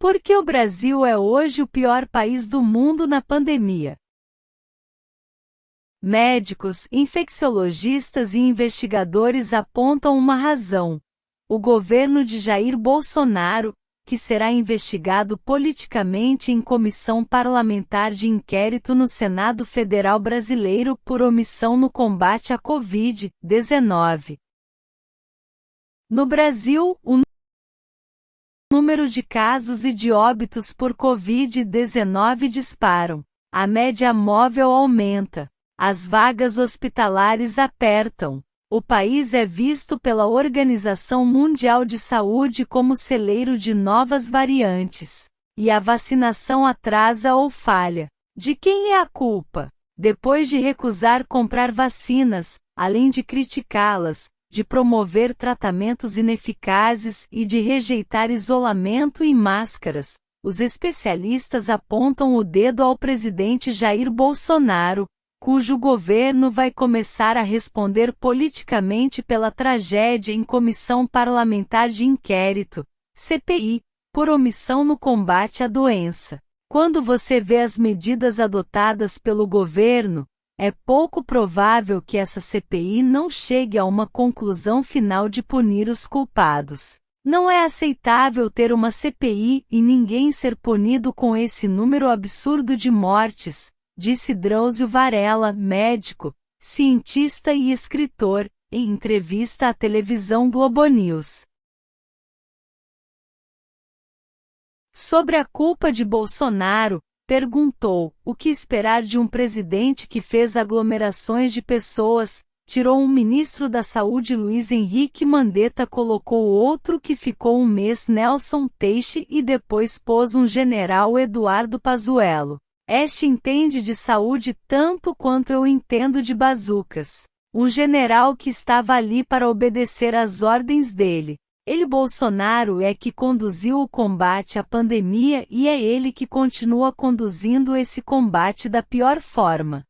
Por que o Brasil é hoje o pior país do mundo na pandemia? Médicos, infecciologistas e investigadores apontam uma razão: o governo de Jair Bolsonaro, que será investigado politicamente em comissão parlamentar de inquérito no Senado Federal Brasileiro por omissão no combate à Covid-19. No Brasil, o número de casos e de óbitos por Covid-19 disparam. A média móvel aumenta. As vagas hospitalares apertam. O país é visto pela Organização Mundial de Saúde como celeiro de novas variantes. E a vacinação atrasa ou falha. De quem é a culpa? Depois de recusar comprar vacinas, além de criticá-las, de promover tratamentos ineficazes e de rejeitar isolamento e máscaras, os especialistas apontam o dedo ao presidente Jair Bolsonaro, cujo governo vai começar a responder politicamente pela tragédia em Comissão Parlamentar de Inquérito, CPI, por omissão no combate à doença. Quando você vê as medidas adotadas pelo governo, é pouco provável que essa CPI não chegue a uma conclusão final de punir os culpados. Não é aceitável ter uma CPI e ninguém ser punido com esse número absurdo de mortes, disse Drauzio Varela, médico, cientista e escritor, em entrevista à televisão Globo News. Sobre a culpa de Bolsonaro, perguntou: o que esperar de um presidente que fez aglomerações de pessoas, tirou um ministro da Saúde Luiz Henrique Mandetta, colocou outro que ficou um mês, Nelson Teixe, e depois pôs um general, Eduardo Pazuello. Este entende de saúde tanto quanto eu entendo de bazucas. Um general que estava ali para obedecer às ordens dele. Ele, Bolsonaro, é que conduziu o combate à pandemia e é ele que continua conduzindo esse combate da pior forma.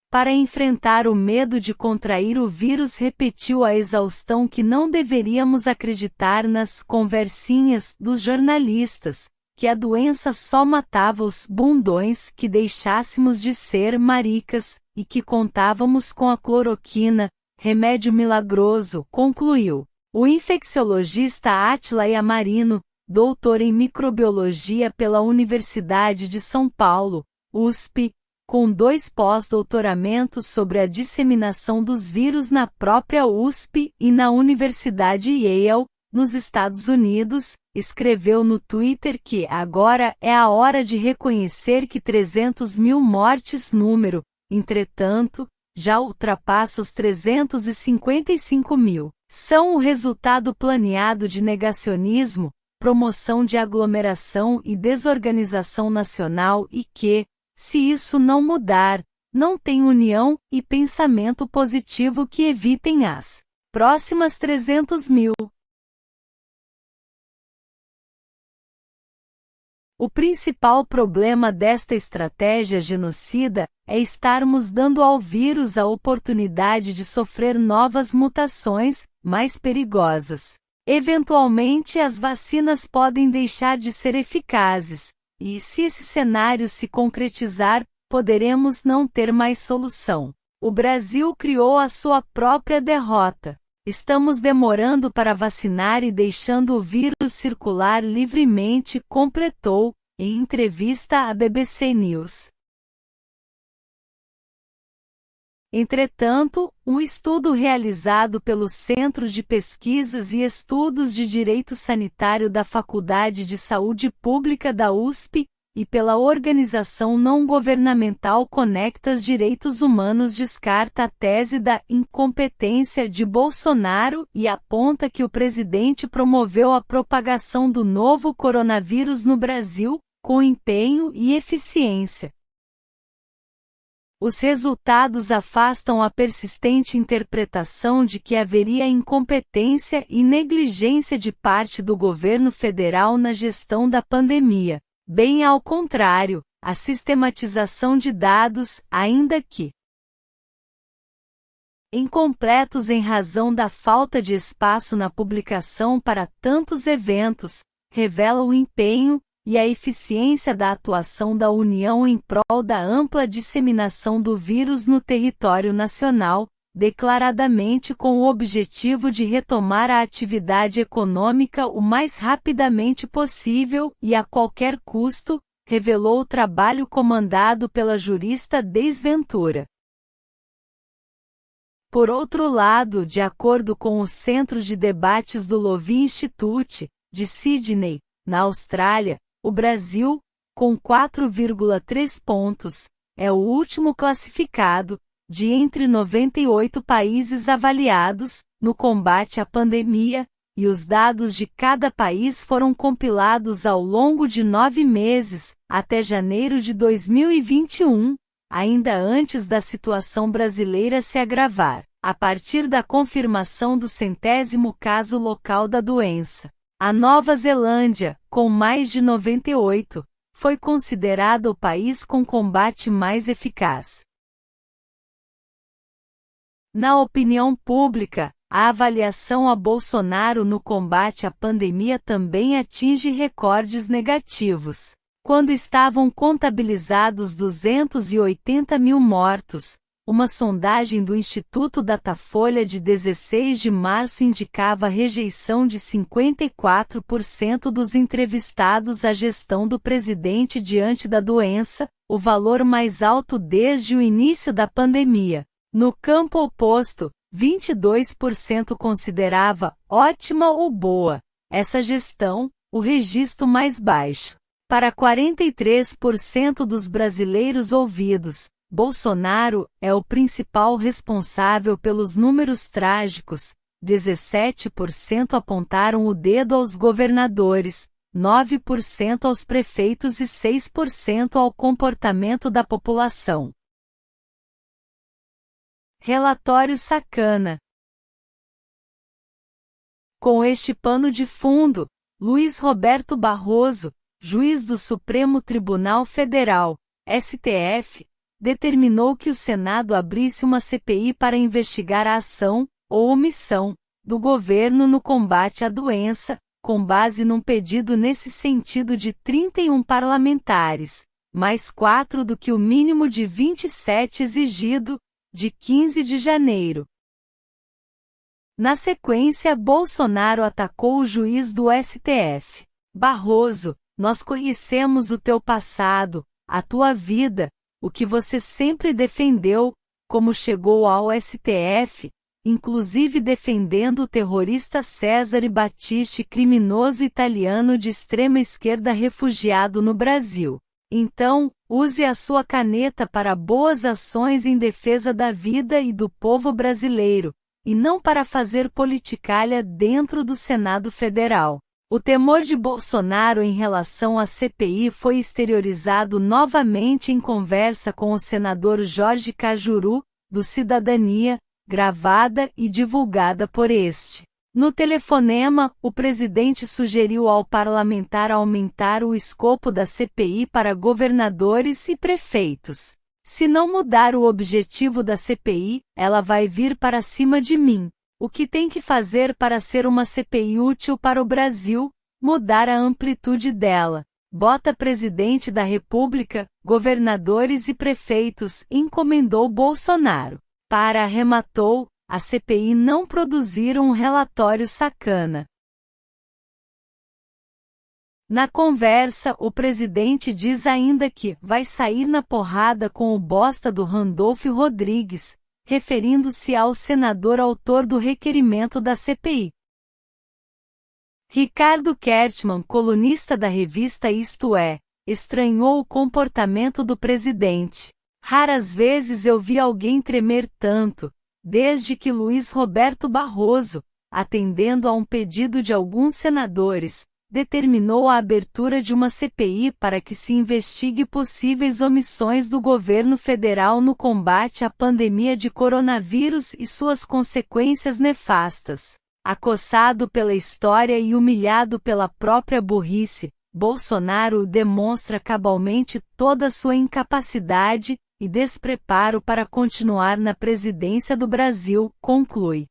Para enfrentar o medo de contrair o vírus, repetiu a exaustão que não deveríamos acreditar nas conversinhas dos jornalistas, que a doença só matava os bundões, que deixássemos de ser maricas, e que contávamos com a cloroquina, remédio milagroso, concluiu. O infecciologista Átila Yamarino, doutor em microbiologia pela Universidade de São Paulo, USP, com 2 pós-doutoramentos sobre a disseminação dos vírus na própria USP e na Universidade Yale, nos Estados Unidos, escreveu no Twitter que agora é a hora de reconhecer que 300 mil mortes número, entretanto, já ultrapassa os 355 mil. São o resultado planeado de negacionismo, promoção de aglomeração e desorganização nacional e que, se isso não mudar, não tem união e pensamento positivo que evitem as próximas 300 mil. O principal problema desta estratégia genocida é estarmos dando ao vírus a oportunidade de sofrer novas mutações, mais perigosas. Eventualmente as vacinas podem deixar de ser eficazes, e se esse cenário se concretizar, poderemos não ter mais solução. O Brasil criou a sua própria derrota. Estamos demorando para vacinar e deixando o vírus circular livremente, completou, em entrevista à BBC News. Entretanto, um estudo realizado pelo Centro de Pesquisas e Estudos de Direito Sanitário da Faculdade de Saúde Pública da USP, e pela organização não-governamental Conectas Direitos Humanos descarta a tese da incompetência de Bolsonaro e aponta que o presidente promoveu a propagação do novo coronavírus no Brasil, com empenho e eficiência. Os resultados afastam a persistente interpretação de que haveria incompetência e negligência de parte do governo federal na gestão da pandemia. Bem ao contrário, a sistematização de dados, ainda que incompletos em razão da falta de espaço na publicação para tantos eventos, revela o empenho e a eficiência da atuação da União em prol da ampla disseminação do vírus no território nacional, declaradamente com o objetivo de retomar a atividade econômica o mais rapidamente possível e a qualquer custo, revelou o trabalho comandado pela jurista Desventura. Por outro lado, de acordo com o Centro de Debates do Lowy Institute, de Sydney, na Austrália, o Brasil, com 4,3 pontos, é o último classificado, de entre 98 países avaliados, no combate à pandemia, e os dados de cada país foram compilados ao longo de 9 meses, até janeiro de 2021, ainda antes da situação brasileira se agravar, a partir da confirmação do 100º caso local da doença. A Nova Zelândia, com mais de 98, foi considerada o país com combate mais eficaz. Na opinião pública, a avaliação a Bolsonaro no combate à pandemia também atinge recordes negativos. Quando estavam contabilizados 280 mil mortos, uma sondagem do Instituto Datafolha de 16 de março indicava a rejeição de 54% dos entrevistados à gestão do presidente diante da doença, o valor mais alto desde o início da pandemia. No campo oposto, 22% considerava ótima ou boa essa gestão, o registro mais baixo. Para 43% dos brasileiros ouvidos, Bolsonaro é o principal responsável pelos números trágicos. 17% apontaram o dedo aos governadores, 9% aos prefeitos e 6% ao comportamento da população. Relatório sacana. Com este pano de fundo, Luiz Roberto Barroso, juiz do Supremo Tribunal Federal, STF, determinou que o Senado abrisse uma CPI para investigar a ação, ou omissão, do governo no combate à doença, com base num pedido nesse sentido de 31 parlamentares, mais 4 do que o mínimo de 27 exigido, de 15 de janeiro. Na sequência, Bolsonaro atacou o juiz do STF. Barroso, nós conhecemos o teu passado, a tua vida, o que você sempre defendeu, como chegou ao STF, inclusive defendendo o terrorista Cesare Battisti, criminoso italiano de extrema esquerda refugiado no Brasil. Então, use a sua caneta para boas ações em defesa da vida e do povo brasileiro, e não para fazer politicalha dentro do Senado Federal. O temor de Bolsonaro em relação à CPI foi exteriorizado novamente em conversa com o senador Jorge Cajuru, do Cidadania, gravada e divulgada por este. No telefonema, o presidente sugeriu ao parlamentar aumentar o escopo da CPI para governadores e prefeitos. Se não mudar o objetivo da CPI, ela vai vir para cima de mim. O que tem que fazer para ser uma CPI útil para o Brasil? Mudar a amplitude dela. Bota presidente da República, governadores e prefeitos, encomendou Bolsonaro. Arrematou, a CPI não produziram um relatório sacana. Na conversa, o presidente diz ainda que vai sair na porrada com o bosta do Randolfo Rodrigues, referindo-se ao senador autor do requerimento da CPI. Ricardo Kertmann, colunista da revista Isto É, estranhou o comportamento do presidente. Raras vezes eu vi alguém tremer tanto, desde que Luiz Roberto Barroso, atendendo a um pedido de alguns senadores, determinou a abertura de uma CPI para que se investigue possíveis omissões do governo federal no combate à pandemia de coronavírus e suas consequências nefastas. Acossado pela história e humilhado pela própria burrice, Bolsonaro demonstra cabalmente toda sua incapacidade, e despreparo para continuar na presidência do Brasil, conclui.